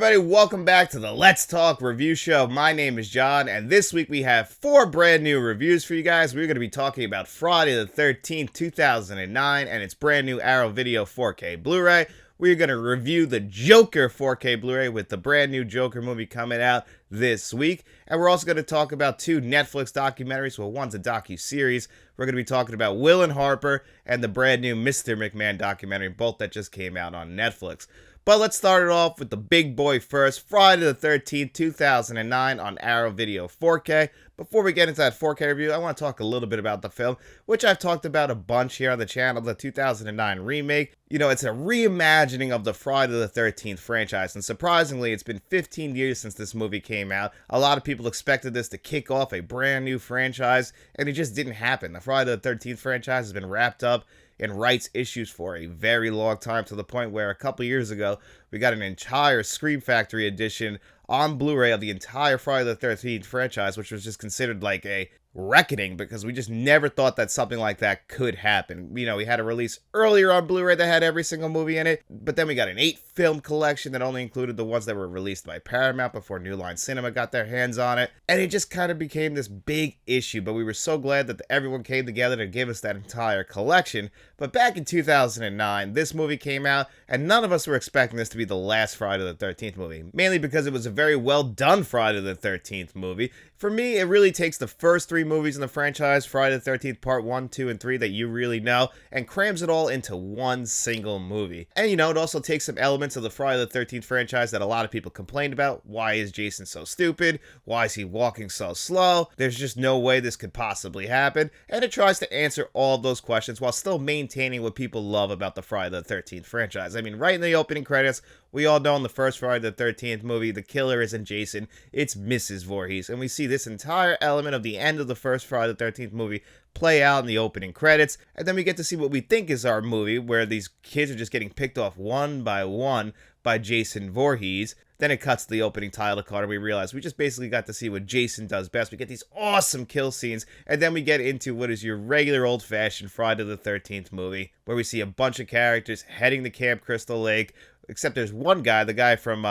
everybody, welcome back to the Let's Talk review show. My name is John, and this week we have 4 brand new reviews for you guys. We're going to be talking about Friday the 13th, 2009, and its brand new Arrow Video 4K Blu-ray. We're going to review the Joker 4K Blu-ray with the brand new Joker movie coming out this week. And we're also going to talk about 2 Netflix documentaries. Well, one's a docu-series. We're going to be talking about Will and Harper and the brand new Mr. McMahon documentary, both that just came out on Netflix. But let's start it off with the big boy first, Friday the 13th, 2009 on Arrow Video 4K. Before we get into that 4K review, I want to talk a little bit about the film, which I've talked about a bunch here on the channel, the 2009 remake. You know, it's a reimagining of the Friday the 13th franchise, and surprisingly, it's been 15 years since this movie came out. A lot of people expected this to kick off a brand new franchise, and it just didn't happen. The Friday the 13th franchise has been wrapped up in rights issues for a very long time, to the point where a couple years ago we got an entire Scream Factory edition on Blu-ray of the entire Friday the 13th franchise, which was just considered like a reckoning because we just never thought that something like that could happen. You know, we had a release earlier on Blu-ray that had every single movie in it, but then we got an 8-film collection that only included the ones that were released by Paramount before New Line Cinema got their hands on it, and it just kind of became this big issue. But we were so glad that everyone came together to give us that entire collection. But back in 2009, this movie came out, and none of us were expecting this to be the last Friday the 13th movie, mainly because it was a very well done Friday the 13th movie. For me, it really takes the first 3 movies in the franchise, Friday the 13th Part 1, 2, and 3 that you really know, and crams it all into one single movie. And you know, it also takes some elements of the Friday the 13th franchise that a lot of people complained about. Why is Jason so stupid? Why is he walking so slow? There's just no way this could possibly happen. And it tries to answer all of those questions while still maintaining what people love about the Friday the 13th franchise. I mean, right in the opening credits, we all know in the first Friday the 13th movie, the killer isn't Jason, it's Mrs. Voorhees. And we see this entire element of the end of the first Friday the 13th movie play out in the opening credits. And then we get to see what we think is our movie, where these kids are just getting picked off one by Jason Voorhees. Then it cuts to the opening title card, and we realize we just basically got to see what Jason does best. We get these awesome kill scenes, and then we get into what is your regular old-fashioned Friday the 13th movie, where we see a bunch of characters heading to Camp Crystal Lake. Except there's one guy, the guy from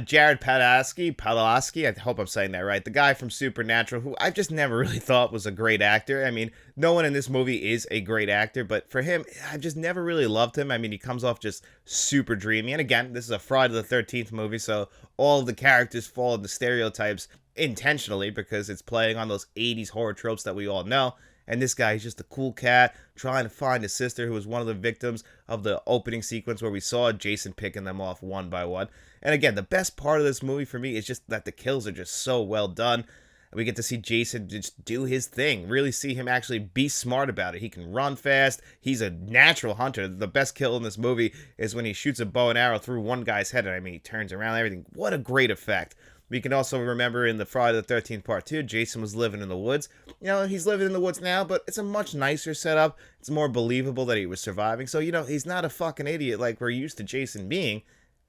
Jared Padalecki, I hope I'm saying that right, the guy from Supernatural, who I just never really thought was a great actor. I mean, no one in this movie is a great actor, but for him, I've just never really loved him. I mean, he comes off just super dreamy. And again, this is a Friday the 13th movie, so all of the characters fall into stereotypes intentionally because it's playing on those 80s horror tropes that we all know. And this guy is just a cool cat trying to find his sister, who was one of the victims of the opening sequence where we saw Jason picking them off one by one. And again, the best part of this movie for me is just that the kills are just so well done. We get to see Jason just do his thing, really see him actually be smart about it. He can run fast. He's a natural hunter. The best kill in this movie is when he shoots a bow and arrow through one guy's head. And I mean, he turns around and everything. What a great effect. We can also remember in the Friday the 13th Part 2, Jason was living in the woods. You know, he's living in the woods now, but it's a much nicer setup. It's more believable that he was surviving. So, you know, he's not a fucking idiot like we're used to Jason being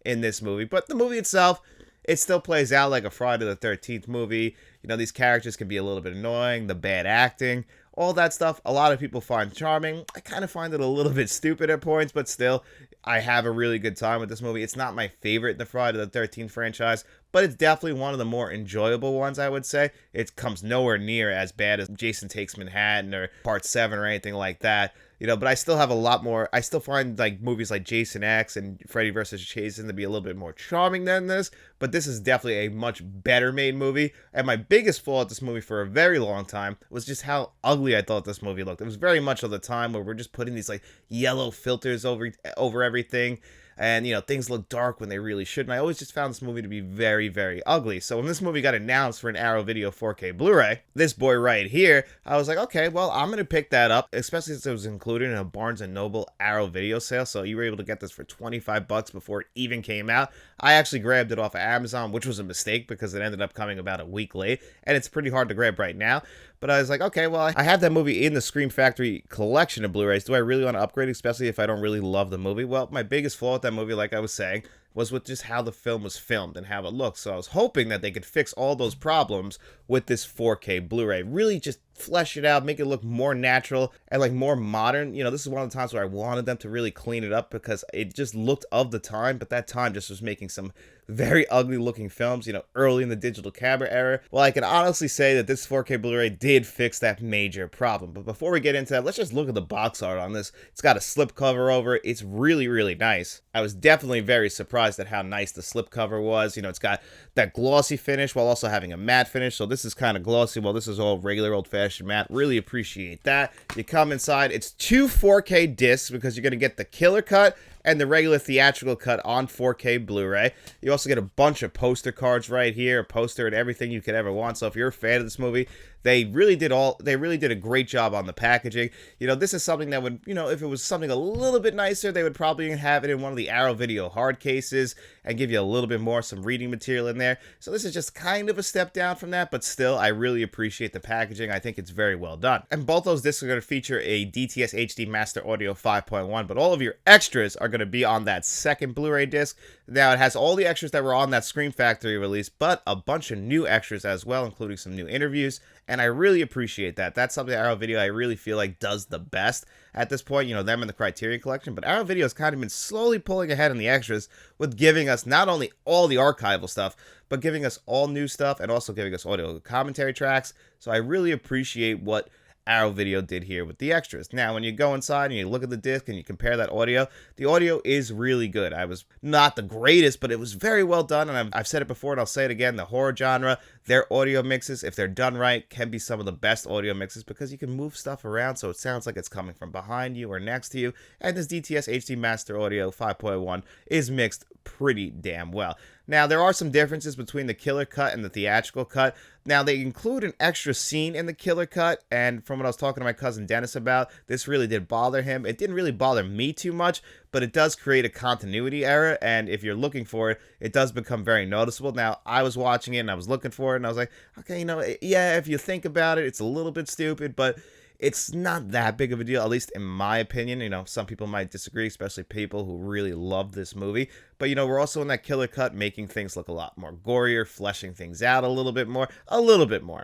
in this movie. But the movie itself, it still plays out like a Friday the 13th movie. You know, these characters can be a little bit annoying, the bad acting, all that stuff, a lot of people find charming. I kind of find it a little bit stupid at points, but still, I have a really good time with this movie. It's not my favorite in the Friday the 13th franchise, but it's definitely one of the more enjoyable ones, I would say. It comes nowhere near as bad as Jason Takes Manhattan or Part 7 or anything like that. You know, but I still have a lot more. I still find like movies like Jason X and Freddy vs. Jason to be a little bit more charming than this. But this is definitely a much better made movie. And my biggest flaw at this movie for a very long time was just how ugly I thought this movie looked. It was very much of the time where we're just putting these like yellow filters over everything. And, you know, things look dark when they really shouldn't. I always just found this movie to be very, very ugly. So when this movie got announced for an Arrow Video 4K Blu-ray, this boy right here, I was like, okay, well, I'm going to pick that up, especially since it was included in a Barnes & Noble Arrow Video sale. So you were able to get this for $25 before it even came out. I actually grabbed it off of Amazon, which was a mistake because it ended up coming about a week late. And it's pretty hard to grab right now. But I was like, okay, well, I have that movie in the Scream Factory collection of Blu-rays. Do I really want to upgrade, especially if I don't really love the movie? Well, my biggest flaw with that movie, like I was saying, was with just how the film was filmed and how it looked. So I was hoping that they could fix all those problems with this 4K Blu-ray. Really just flesh it out, make it look more natural and like more modern. You know, this is one of the times where I wanted them to really clean it up because it just looked of the time, but that time just was making some very ugly looking films, early in the digital camera era. Well, I can honestly say that this 4K Blu-ray did fix that major problem. But before we get into that, let's just look at the box art on this. It's got a slipcover over it. It's really, really nice. I was definitely very surprised at how nice the slipcover was. It's got that glossy finish while also having a matte finish. So this is kind of glossy while this is all regular old-fashioned matte. Really appreciate that. You come inside. It's 2 4K discs because you're going to get the killer cut and the regular theatrical cut on 4K Blu-ray. You also get a bunch of poster cards right here, a poster and everything you could ever want. So if you're a fan of this movie, they really did a great job on the packaging. This is something that would, if it was something a little bit nicer, they would probably have it in one of the Arrow Video hard cases and give you a little bit more, some reading material in there. So this is just kind of a step down from that, but still, I really appreciate the packaging. I think it's very well done. And both those discs are going to feature a DTS HD Master Audio 5.1, but all of your extras are going to be on that second Blu-ray disc. Now, it has all the extras that were on that Scream Factory release, but a bunch of new extras as well, including some new interviews, and I really appreciate that. That's something Arrow Video I really feel like does the best at this point, them and the Criterion Collection, but Arrow Video has kind of been slowly pulling ahead on the extras with giving us not only all the archival stuff, but giving us all new stuff and also giving us audio commentary tracks. So I really appreciate what Arrow Video did here with the extras. Now, when you go inside and you look at the disc and you compare that audio, the audio is really good. I was not the greatest, but it was very well done, and I've said it before and I'll say it again, the horror genre, their audio mixes, if they're done right, can be some of the best audio mixes because you can move stuff around so it sounds like it's coming from behind you or next to you, and this DTS HD Master Audio 5.1 is mixed pretty damn well. Now, there are some differences between the killer cut and the theatrical cut. Now, they include an extra scene in the killer cut, and from what I was talking to my cousin Dennis about, this really did bother him. It didn't really bother me too much, but it does create a continuity error, and if you're looking for it, it does become very noticeable. Now, I was watching it, and I was looking for it, and I was like, okay, yeah, if you think about it, it's a little bit stupid, but it's not that big of a deal, at least in my opinion. Some people might disagree, especially people who really love this movie. But, we're also in that killer cut making things look a lot more gorier, fleshing things out a little bit more.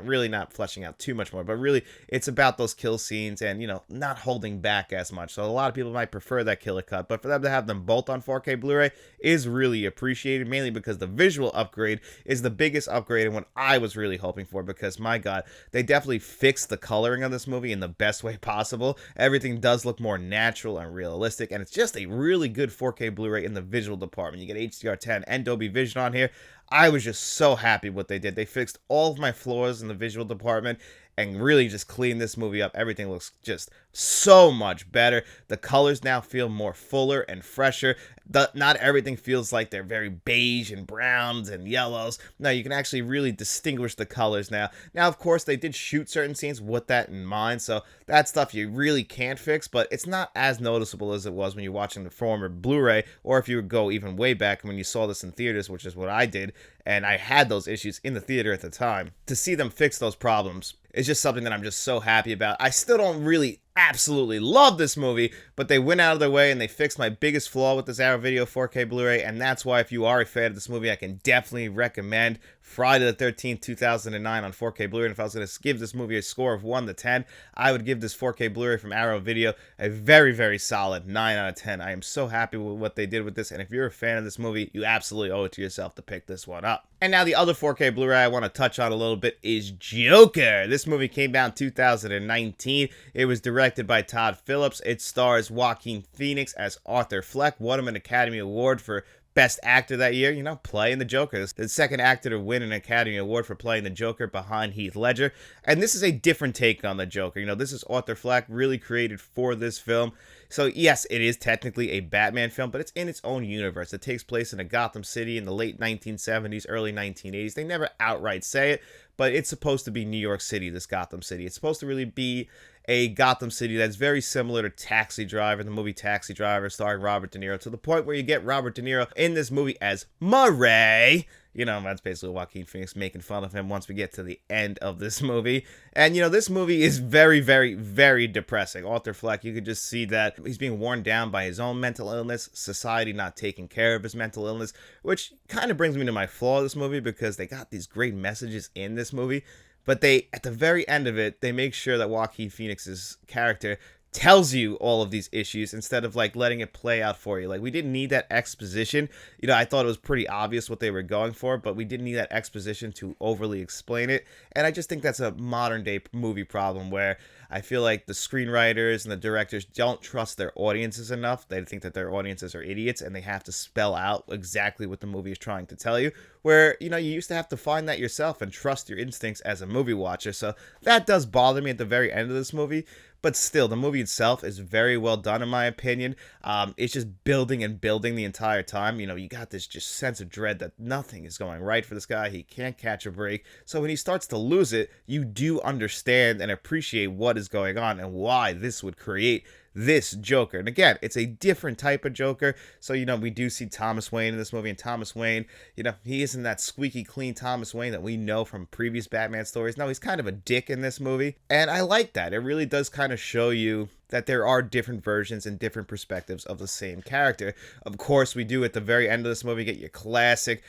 Really not fleshing out too much more, but really it's about those kill scenes and, not holding back as much. So a lot of people might prefer that killer cut, but for them to have them both on 4K Blu-ray is really appreciated, mainly because the visual upgrade is the biggest upgrade and what I was really hoping for, because, my God, they definitely fixed the coloring of this movie in the best way possible. Everything does look more natural and realistic, and it's just a really good 4K Blu-ray in the visual department. You get HDR10 and Dolby Vision on here. I was just so happy what they did. They fixed all of my flaws in the visual department and really just cleaned this movie up. Everything looks just so much better. The colors now feel more fuller and fresher. Not everything feels like they're very beige and browns and yellows. No, you can actually really distinguish the colors now. Now, of course, they did shoot certain scenes with that in mind, so that stuff you really can't fix, but it's not as noticeable as it was when you're watching the former Blu-ray, or if you would go even way back when you saw this in theaters, which is what I did, and I had those issues in the theater at the time. To see them fix those problems is just something that I'm just so happy about. I still don't really absolutely love this movie, but they went out of their way and they fixed my biggest flaw with this Arrow Video 4K Blu-ray, and that's why if you are a fan of this movie, I can definitely recommend Friday the 13th, 2009 on 4K Blu-ray. And if I was going to give this movie a score of 1 to 10, I would give this 4K Blu-ray from Arrow Video a very, very solid 9 out of 10. I am so happy with what they did with this, and if you're a fan of this movie, you absolutely owe it to yourself to pick this one up. And now the other 4K Blu-ray I want to touch on a little bit is Joker. This movie came out in 2019. It was directed by Todd Phillips. It stars Joaquin Phoenix as Arthur Fleck. Won him an Academy Award for Best Actor that year, playing the Joker. The second actor to win an Academy Award for playing the Joker behind Heath Ledger. And this is a different take on the Joker. This is Arthur Fleck, really created for this film. So yes, it is technically a Batman film, but it's in its own universe. It takes place in a Gotham City in the late 1970s, early 1980s. They never outright say it, but it's supposed to be New York City, this Gotham City. It's supposed to really be a Gotham City that's very similar to Taxi Driver, the movie Taxi Driver, starring Robert De Niro, to the point where you get Robert De Niro in this movie as Murray. That's basically Joaquin Phoenix making fun of him once we get to the end of this movie. And, this movie is very, very, very depressing. Arthur Fleck, you could just see that he's being worn down by his own mental illness, society not taking care of his mental illness, which kind of brings me to my flaw of this movie, because they got these great messages in this movie, but at the very end of it, they make sure that Joaquin Phoenix's character tells you all of these issues instead of like letting it play out for you. Like, we didn't need that exposition. You know, I thought it was pretty obvious what they were going for, but we didn't need that exposition to overly explain it. And I just think that's a modern day movie problem where I feel like the screenwriters and the directors don't trust their audiences enough. They think that their audiences are idiots and they have to spell out exactly what the movie is trying to tell you. Where, you know, you used to have to find that yourself and trust your instincts as a movie watcher. So that does bother me at the very end of this movie. But still, the movie itself is very well done, in my opinion. It's just building and building the entire time. You know, you got this just sense of dread that nothing is going right for this guy. He can't catch a break. So when he starts to lose it, you do understand and appreciate what is going on and why this would create this Joker. And again, it's a different type of Joker. So, you know, we do see Thomas Wayne in this movie, and Thomas Wayne, you know, he isn't that squeaky clean Thomas Wayne that we know from previous Batman stories. No, he's kind of a dick in this movie. And I like that. It really does kind of show you that there are different versions and different perspectives of the same character. Of course, we do at the very end of this movie get your classic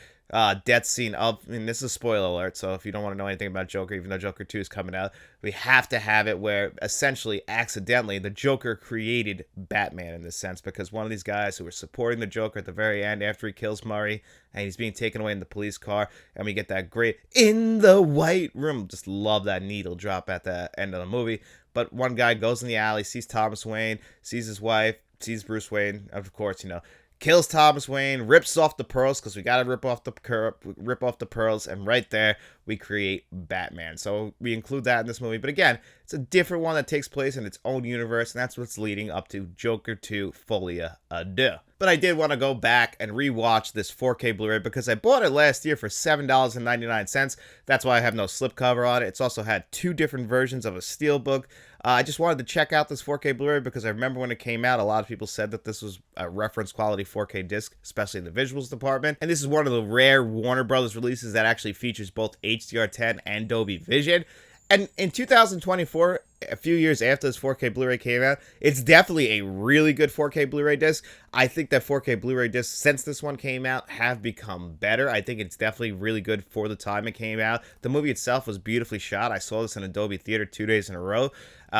death scene of, and this is a spoiler alert, so if you don't want to know anything about Joker, even though Joker 2 is coming out, we have to have it where essentially accidentally the Joker created Batman in this sense, because one of these guys who were supporting the Joker at the very end after he kills Murray and he's being taken away in the police car, and we get that great "in the white room," just love that needle drop at the end of the movie. But one guy goes in the alley, sees Thomas Wayne, sees his wife, sees Bruce Wayne, of course, you know, kills Thomas Wayne, rips off the pearls, because we gotta rip off the pearls, and right there we create Batman. So we include that in this movie. But again, it's a different one that takes place in its own universe, and that's what's leading up to Joker 2 Folia Adieu. But I did want to go back and rewatch this 4K Blu-ray because I bought it last year for $7.99. That's why I have no slipcover on it. It's also had two different versions of a steelbook. I just wanted to check out this 4K Blu-ray because I remember when it came out, a lot of people said that this was a reference quality 4K disc, especially in the visuals department. And this is one of the rare Warner Brothers releases that actually features both HDR10 and Dolby Vision. And in 2024, a few years after this 4K Blu-ray came out, it's definitely a really good 4K Blu-ray disc. I think that 4K Blu-ray discs, since this one came out, have become better. I think it's definitely really good for the time it came out. The movie itself was beautifully shot. I saw this in a Dolby Theater 2 days in a row.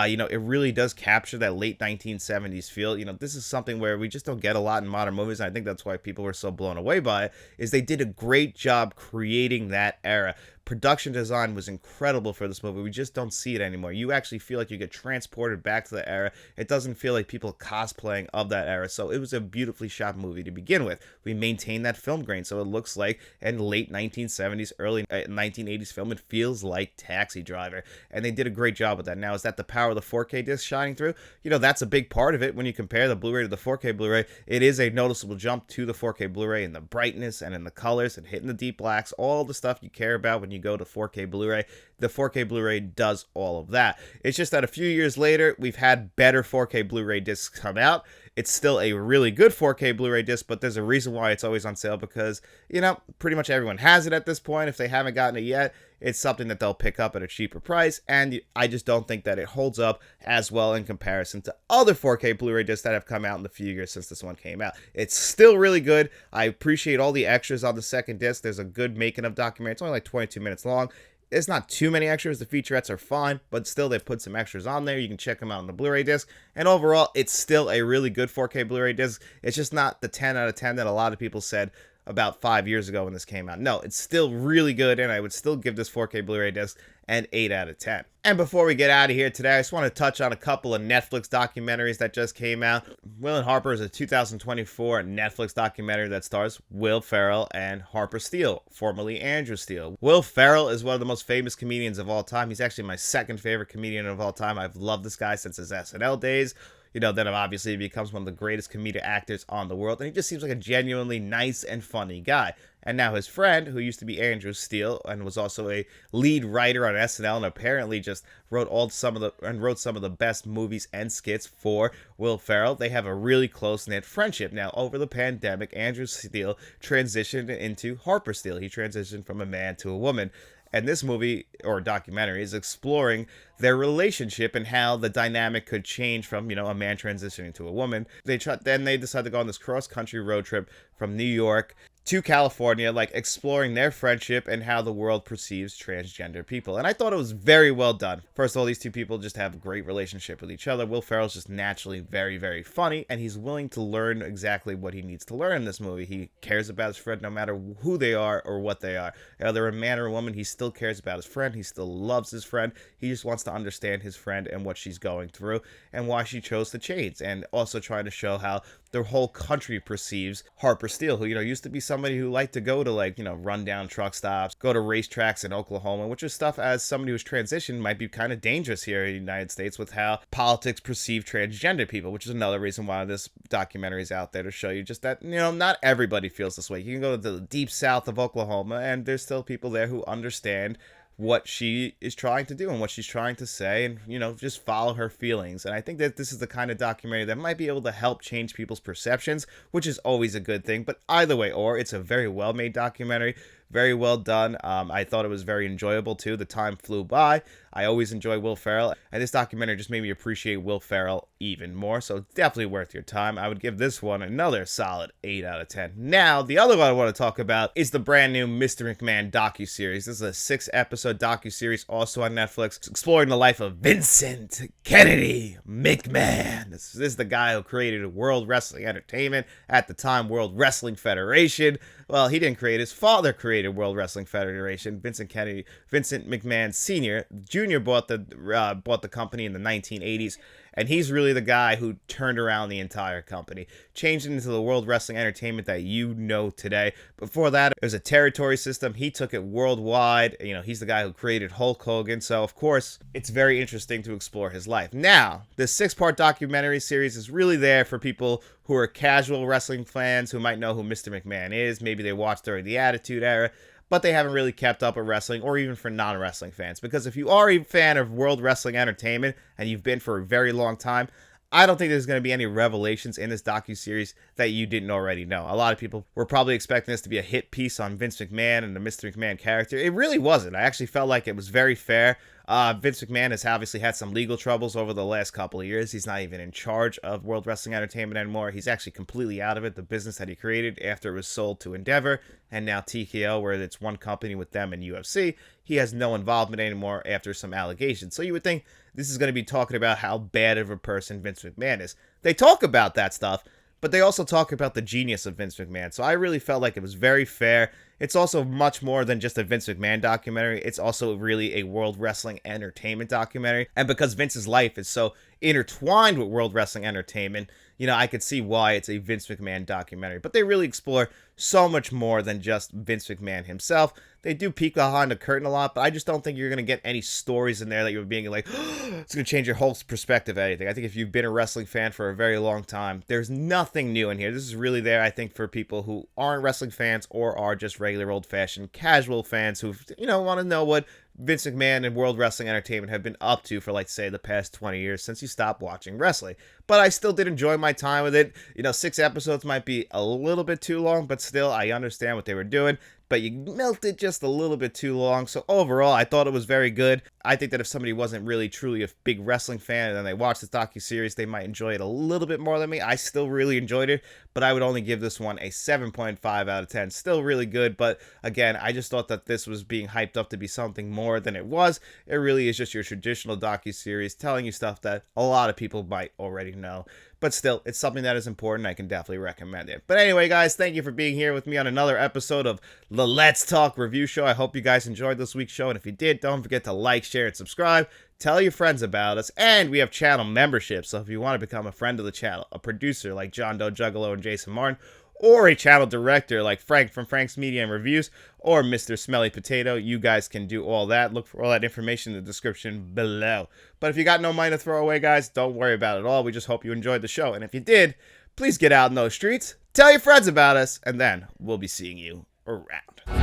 You know, it really does capture that late 1970s feel. You know, this is something where we just don't get a lot in modern movies, and I think that's why people were so blown away by it, is they did a great job creating that era. Production design was incredible for this movie. We just don't see it anymore. You actually feel like you get transported back to the era. It doesn't feel like people cosplaying of that era. So it was a beautifully shot movie to begin with. We maintained that film grain, so it looks like a late 1970s, early 1980s film. It feels like Taxi Driver, and they did a great job with that. Now, is that the power of the 4K disc shining through? You know, that's a big part of it. When you compare the Blu-ray to the 4K Blu-ray, it is a noticeable jump to the 4K Blu-ray in the brightness and in the colors and hitting the deep blacks, all the stuff you care about when you go to 4K Blu-ray. The 4K Blu-ray does all of that. It's just that a few years later, we've had better 4K Blu-ray discs come out. It's still a really good 4K Blu-ray disc, but there's a reason why it's always on sale, because, you know, pretty much everyone has it at this point. If they haven't gotten it yet, it's something that they'll pick up at a cheaper price, and I just don't think that it holds up as well in comparison to other 4K Blu-ray discs that have come out in the few years since this one came out. It's still really good. I appreciate all the extras on the second disc. There's a good making of documentary. It's only like 22 minutes long. There's not too many extras. The featurettes are fine, but still they put some extras on there. You can check them out on the Blu-ray disc. And overall, it's still a really good 4K Blu-ray disc. It's just not the 10 out of 10 that a lot of people said about 5 years ago when this came out. No, it's still really good, and I would still give this 4K Blu-ray disc an 8 out of 10. And before we get out of here today, I just want to touch on a couple of Netflix documentaries that just came out. Will and Harper is a 2024 Netflix documentary that stars Will Ferrell and Harper Steele, formerly Andrew Steele. Will Ferrell is one of the most famous comedians of all time. He's actually my second favorite comedian of all time. I've loved this guy since his SNL days. You know, then obviously he becomes one of the greatest comedic actors on the world, and he just seems like a genuinely nice and funny guy. And now his friend, who used to be Andrew Steele and was also a lead writer on SNL, and apparently just wrote some of the best movies and skits for Will Ferrell, they have a really close-knit friendship. Now, over the pandemic, Andrew Steele transitioned into Harper Steele. He transitioned from a man to a woman. And this movie, or documentary, is exploring their relationship and how the dynamic could change from, a man transitioning to a woman. Then they decide to go on this cross-country road trip from New York to California, like exploring their friendship and how the world perceives transgender people. And I thought it was very well done. First of all, these two people just have a great relationship with each other. Will Ferrell's just naturally very, very funny, and he's willing to learn exactly what he needs to learn in this movie. He cares about his friend no matter who they are or what they are. Whether they're a man or a woman, he still cares about his friend. He still loves his friend. He just wants to understand his friend and what she's going through and why she chose to change. And also trying to show how the whole country perceives Harper Steele, who, used to be somebody who liked to go to rundown truck stops, go to racetracks in Oklahoma, which is stuff as somebody who's transitioned might be kind of dangerous here in the United States with how politics perceive transgender people, which is another reason why this documentary is out there, to show you just that, not everybody feels this way. You can go to the deep south of Oklahoma and there's still people there who understand what she is trying to do and what she's trying to say, and just follow her feelings. And I think that this is the kind of documentary that might be able to help change people's perceptions, which is always a good thing. But either way, it's a very well made documentary, very well done. I thought it was very enjoyable too. The time flew by. I always enjoy Will Ferrell, and this documentary just made me appreciate Will Ferrell even more, so definitely worth your time. I would give this one another solid 8 out of 10. Now, the other one I want to talk about is the brand new Mr. McMahon docu-series. This is a 6-episode docu-series also on Netflix, exploring the life of Vincent Kennedy McMahon. This is the guy who created World Wrestling Entertainment, at the time World Wrestling Federation. Well, he didn't create, his father created World Wrestling Federation. Vincent McMahon Sr. Jr. bought the company in the 1980s, and he's really the guy who turned around the entire company, changed it into the World Wrestling Entertainment that you know today. Before that, it was a territory system. He took it worldwide. He's the guy who created Hulk Hogan, so of course, it's very interesting to explore his life. Now, this 6-part documentary series is really there for people who are casual wrestling fans who might know who Mr. McMahon is. Maybe they watched during the Attitude Era, but they haven't really kept up with wrestling, or even for non-wrestling fans. Because if you are a fan of World Wrestling Entertainment, and you've been for a very long time, I don't think there's going to be any revelations in this docuseries that you didn't already know. A lot of people were probably expecting this to be a hit piece on Vince McMahon and the Mr. McMahon character. It really wasn't. I actually felt like it was very fair. Vince McMahon has obviously had some legal troubles over the last couple of years. He's not even in charge of World Wrestling Entertainment anymore. He's actually completely out of it, the business that he created after it was sold to Endeavor, and now TKO, where it's one company with them and UFC. He has no involvement anymore after some allegations. So you would think this is going to be talking about how bad of a person Vince McMahon is. They talk about that stuff, but they also talk about the genius of Vince McMahon. So I really felt like it was very fair. It's also much more than just a Vince McMahon documentary. It's also really a World Wrestling Entertainment documentary. And because Vince's life is so intertwined with World Wrestling Entertainment, I could see why it's a Vince McMahon documentary. But they really explore so much more than just Vince McMahon himself. They do peek behind the curtain a lot, but I just don't think you're going to get any stories in there that you're being like, it's going to change your whole perspective of anything. I think if you've been a wrestling fan for a very long time, there's nothing new in here. This is really there, I think, for people who aren't wrestling fans or are just regular old-fashioned casual fans who, want to know what Vince McMahon and World Wrestling Entertainment have been up to for, say, the past 20 years since you stopped watching wrestling. But I still did enjoy my time with it. 6 episodes might be a little bit too long, but still, I understand what they were doing. But you milked it just a little bit too long. So overall, I thought it was very good. I think that if somebody wasn't really truly a big wrestling fan and then they watched this docuseries, they might enjoy it a little bit more than me. I still really enjoyed it, but I would only give this one a 7.5 out of 10. Still really good, but again, I just thought that this was being hyped up to be something more than it was. It really is just your traditional docuseries telling you stuff that a lot of people might already know. But still, it's something that is important. I can definitely recommend it. But anyway, guys, thank you for being here with me on another episode of the Let's Talk Review Show. I hope you guys enjoyed this week's show. And if you did, don't forget to like, share, and subscribe. Tell your friends about us. And we have channel memberships. So if you want to become a friend of the channel, a producer like John Doe Juggalo and Jason Martin, or a channel director like Frank from Frank's Media and Reviews, or Mr. Smelly Potato, you guys can do all that. Look for all that information in the description below. But if you got no money to throw away, guys, don't worry about it at all. We just hope you enjoyed the show. And if you did, please get out in those streets, tell your friends about us, and then we'll be seeing you around.